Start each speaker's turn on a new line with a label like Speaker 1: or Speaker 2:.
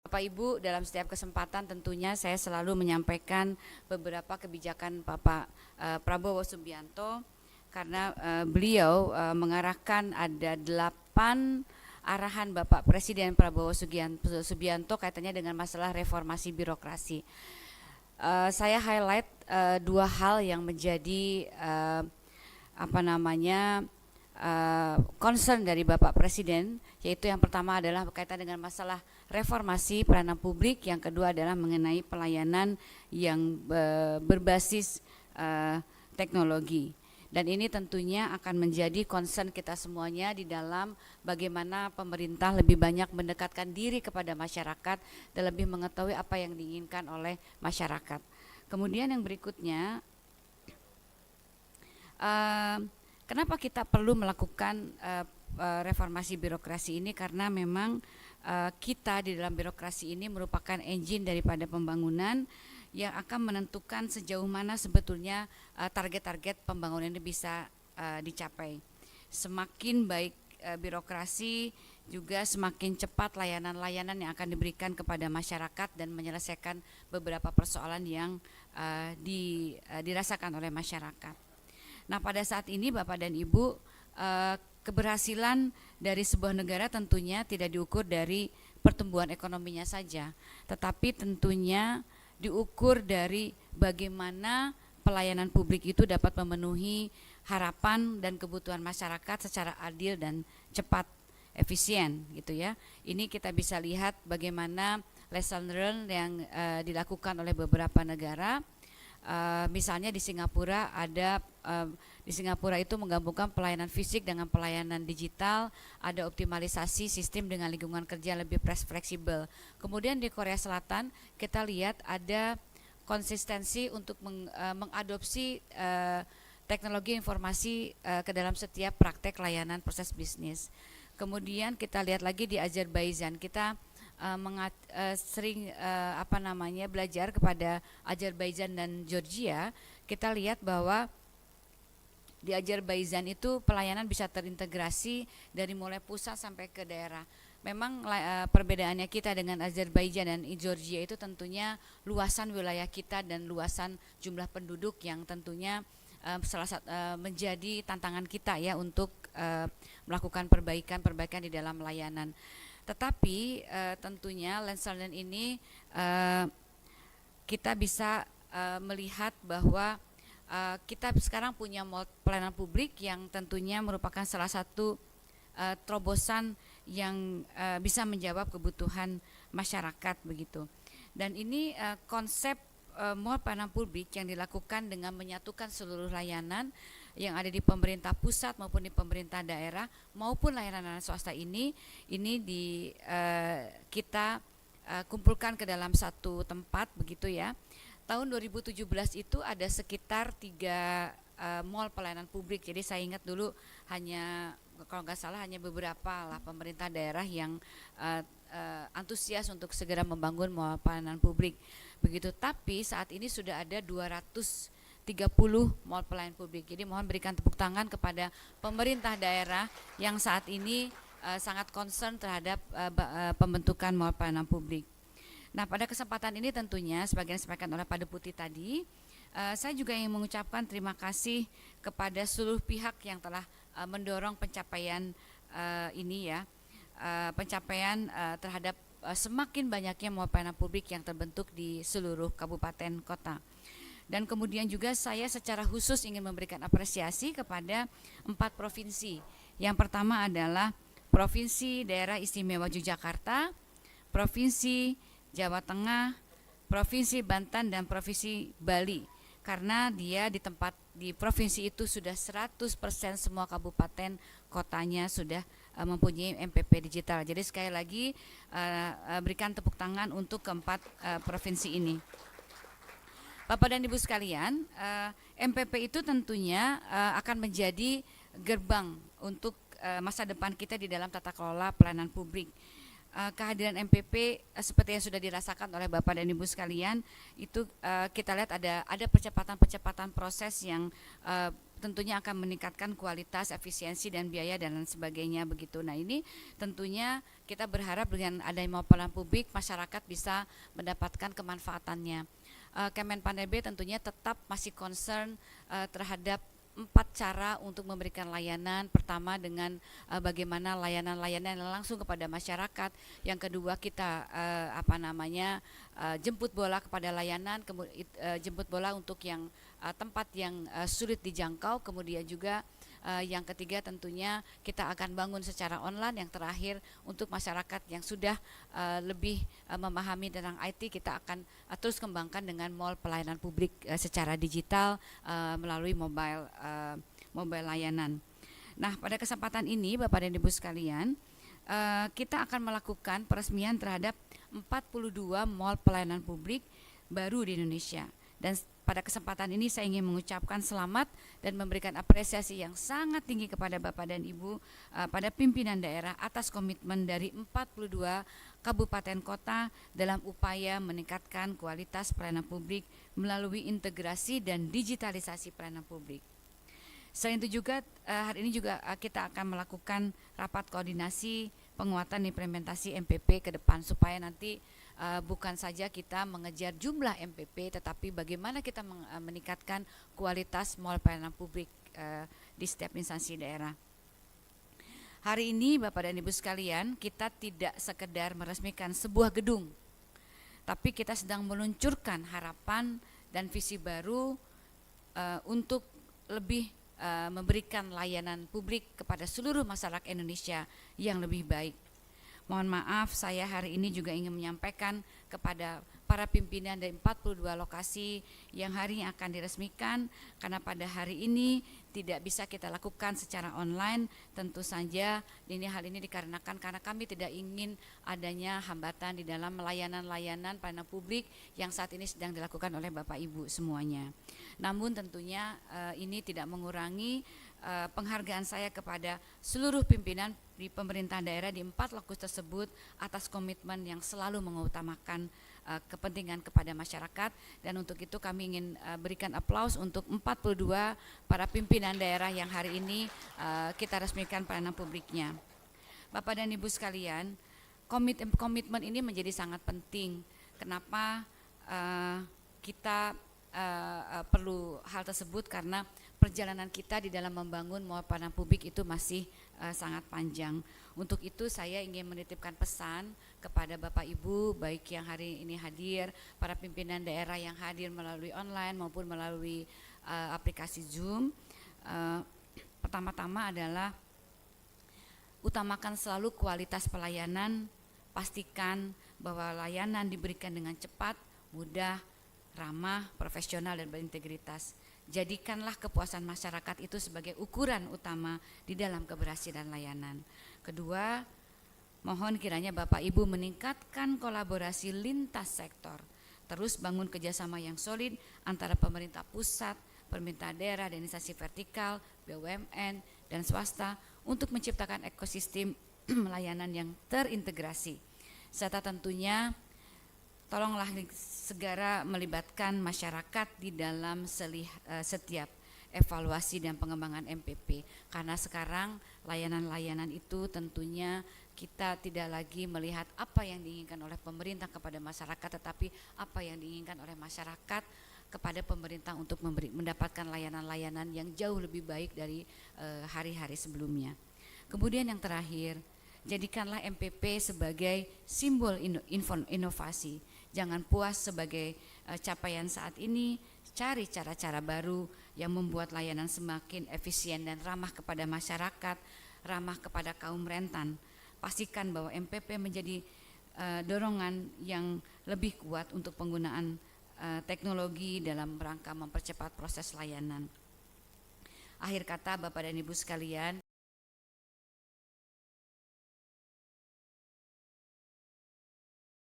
Speaker 1: Bapak Ibu, dalam setiap kesempatan tentunya saya selalu menyampaikan beberapa kebijakan Bapak Prabowo Subianto karena beliau mengarahkan ada 8 arahan Bapak Presiden Prabowo Subianto kaitannya dengan masalah reformasi birokrasi. Saya highlight 2 hal yang menjadi concern dari Bapak Presiden, yaitu yang pertama adalah berkaitan dengan masalah reformasi pelayanan publik, yang kedua adalah mengenai pelayanan yang berbasis teknologi. Dan ini tentunya akan menjadi concern kita semuanya di dalam bagaimana pemerintah lebih banyak mendekatkan diri kepada masyarakat dan lebih mengetahui apa yang diinginkan oleh masyarakat. Kemudian yang berikutnya, kenapa kita perlu melakukan reformasi birokrasi ini? Karena memang kita di dalam birokrasi ini merupakan engine daripada pembangunan yang akan menentukan sejauh mana sebetulnya target-target pembangunan ini bisa dicapai. Semakin baik birokrasi, juga semakin cepat layanan-layanan yang akan diberikan kepada masyarakat dan menyelesaikan beberapa persoalan yang dirasakan oleh masyarakat. Nah, pada saat ini Bapak dan Ibu, keberhasilan dari sebuah negara tentunya tidak diukur dari pertumbuhan ekonominya saja, tetapi tentunya diukur dari bagaimana pelayanan publik itu dapat memenuhi harapan dan kebutuhan masyarakat secara adil dan cepat, efisien gitu ya. Ini kita bisa lihat bagaimana lesson learned yang dilakukan oleh beberapa negara. Misalnya di Singapura di Singapura itu menggabungkan pelayanan fisik dengan pelayanan digital, ada optimalisasi sistem dengan lingkungan kerja lebih fleksibel. Kemudian di Korea Selatan kita lihat ada konsistensi untuk mengadopsi teknologi informasi ke dalam setiap praktek layanan proses bisnis. Kemudian kita lihat lagi di Azerbaijan, kita sering belajar kepada Azerbaijan dan Georgia. Kita lihat bahwa di Azerbaijan itu pelayanan bisa terintegrasi dari mulai pusat sampai ke daerah. Memang perbedaannya kita dengan Azerbaijan dan Georgia itu tentunya luasan wilayah kita dan luasan jumlah penduduk yang tentunya menjadi tantangan kita ya untuk melakukan perbaikan di dalam layanan. Tetapi tentunya lesson ini kita bisa melihat bahwa kita sekarang punya pelayanan publik yang tentunya merupakan salah satu terobosan yang bisa menjawab kebutuhan masyarakat begitu. Dan ini konsep mall pelayanan publik yang dilakukan dengan menyatukan seluruh layanan yang ada di pemerintah pusat maupun di pemerintah daerah maupun layanan swasta ini kita kumpulkan ke dalam satu tempat begitu ya. Tahun 2017 itu ada sekitar 3 mall pelayanan publik. Jadi saya ingat dulu kalau nggak salah hanya beberapa lah pemerintah daerah yang antusias untuk segera membangun mall pelayanan publik begitu. Tapi saat ini sudah ada 230 mall pelayanan publik. Jadi mohon berikan tepuk tangan kepada pemerintah daerah yang saat ini sangat concern terhadap pembentukan mall pelayanan publik. Nah, pada kesempatan ini tentunya sebagaimana disampaikan oleh Pak Deputi tadi, saya juga ingin mengucapkan terima kasih kepada seluruh pihak yang telah mendorong pencapaian ini ya, pencapaian terhadap semakin banyaknya mall pelayanan publik yang terbentuk di seluruh kabupaten kota. Dan kemudian juga saya secara khusus ingin memberikan apresiasi kepada 4 provinsi. Yang pertama adalah Provinsi Daerah Istimewa Yogyakarta, Provinsi Jawa Tengah, Provinsi Banten, dan Provinsi Bali. Karena dia di provinsi itu sudah 100% semua kabupaten kotanya sudah mempunyai MPP digital. Jadi sekali lagi berikan tepuk tangan untuk keempat provinsi ini. Bapak dan Ibu sekalian, MPP itu tentunya akan menjadi gerbang untuk masa depan kita di dalam tata kelola pelayanan publik. Kehadiran MPP seperti yang sudah dirasakan oleh Bapak dan Ibu sekalian itu kita lihat ada percepatan proses yang tentunya akan meningkatkan kualitas, efisiensi dan biaya dan lain sebagainya begitu. Nah, ini tentunya kita berharap dengan adanya mall pelayanan publik masyarakat bisa mendapatkan kemanfaatannya. Kemenpan.RB tentunya tetap masih concern terhadap 4 cara untuk memberikan layanan. Pertama dengan bagaimana layanan-layanan yang langsung kepada masyarakat. Yang kedua kita jemput bola kepada layanan, jemput bola untuk yang tempat yang sulit dijangkau. Kemudian juga yang ketiga tentunya kita akan bangun secara online. Yang terakhir untuk masyarakat yang sudah lebih memahami tentang IT, kita akan terus kembangkan dengan mall pelayanan publik secara digital melalui mobile layanan. Nah, pada kesempatan ini Bapak dan Ibu sekalian, kita akan melakukan peresmian terhadap 42 mall pelayanan publik baru di Indonesia. Dan pada kesempatan ini saya ingin mengucapkan selamat dan memberikan apresiasi yang sangat tinggi kepada Bapak dan Ibu pada pimpinan daerah atas komitmen dari 42 kabupaten kota dalam upaya meningkatkan kualitas pelayanan publik melalui integrasi dan digitalisasi pelayanan publik. Selain itu juga hari ini juga kita akan melakukan rapat koordinasi penguatan implementasi MPP ke depan supaya nanti bukan saja kita mengejar jumlah MPP, tetapi bagaimana kita meningkatkan kualitas mall pelayanan publik di setiap instansi daerah. Hari ini Bapak dan Ibu sekalian, kita tidak sekedar meresmikan sebuah gedung, tapi kita sedang meluncurkan harapan dan visi baru untuk lebih memberikan layanan publik kepada seluruh masyarakat Indonesia yang lebih baik. Mohon maaf, saya hari ini juga ingin menyampaikan kepada para pimpinan dari 42 lokasi yang hari ini akan diresmikan, karena pada hari ini tidak bisa kita lakukan secara online. Tentu saja hal ini dikarenakan karena kami tidak ingin adanya hambatan di dalam layanan-layanan pelayanan publik yang saat ini sedang dilakukan oleh Bapak Ibu semuanya. Namun tentunya ini tidak mengurangi penghargaan saya kepada seluruh pimpinan di pemerintahan daerah di 4 lokus tersebut atas komitmen yang selalu mengutamakan kepentingan kepada masyarakat, dan untuk itu kami ingin berikan aplaus untuk 42 para pimpinan daerah yang hari ini kita resmikan pelayanan publiknya. Bapak dan Ibu sekalian, komitmen ini menjadi sangat penting. Kenapa kita perlu hal tersebut? Karena perjalanan kita di dalam membangun mall pelayanan publik itu masih sangat panjang. Untuk itu saya ingin menitipkan pesan kepada Bapak Ibu, baik yang hari ini hadir, para pimpinan daerah yang hadir melalui online maupun melalui aplikasi Zoom. Pertama-tama adalah utamakan selalu kualitas pelayanan, pastikan bahwa layanan diberikan dengan cepat, mudah, ramah, profesional dan berintegritas. Jadikanlah kepuasan masyarakat itu sebagai ukuran utama di dalam keberhasilan layanan. Kedua, mohon kiranya Bapak Ibu meningkatkan kolaborasi lintas sektor. Terus bangun kerjasama yang solid antara pemerintah pusat, pemerintah daerah dan instansi vertikal, BUMN dan swasta untuk menciptakan ekosistem layanan yang terintegrasi. Serta tentunya tolonglah segera melibatkan masyarakat di dalam setiap evaluasi dan pengembangan MPP, karena sekarang layanan-layanan itu tentunya kita tidak lagi melihat apa yang diinginkan oleh pemerintah kepada masyarakat, tetapi apa yang diinginkan oleh masyarakat kepada pemerintah untuk mendapatkan layanan-layanan yang jauh lebih baik dari hari-hari sebelumnya. Kemudian yang terakhir, jadikanlah MPP sebagai simbol inovasi. Jangan puas sebagai capaian saat ini, cari cara-cara baru yang membuat layanan semakin efisien dan ramah kepada masyarakat, ramah kepada kaum rentan. Pastikan bahwa MPP menjadi dorongan yang lebih kuat untuk penggunaan teknologi dalam rangka mempercepat proses layanan. Akhir kata Bapak dan Ibu sekalian,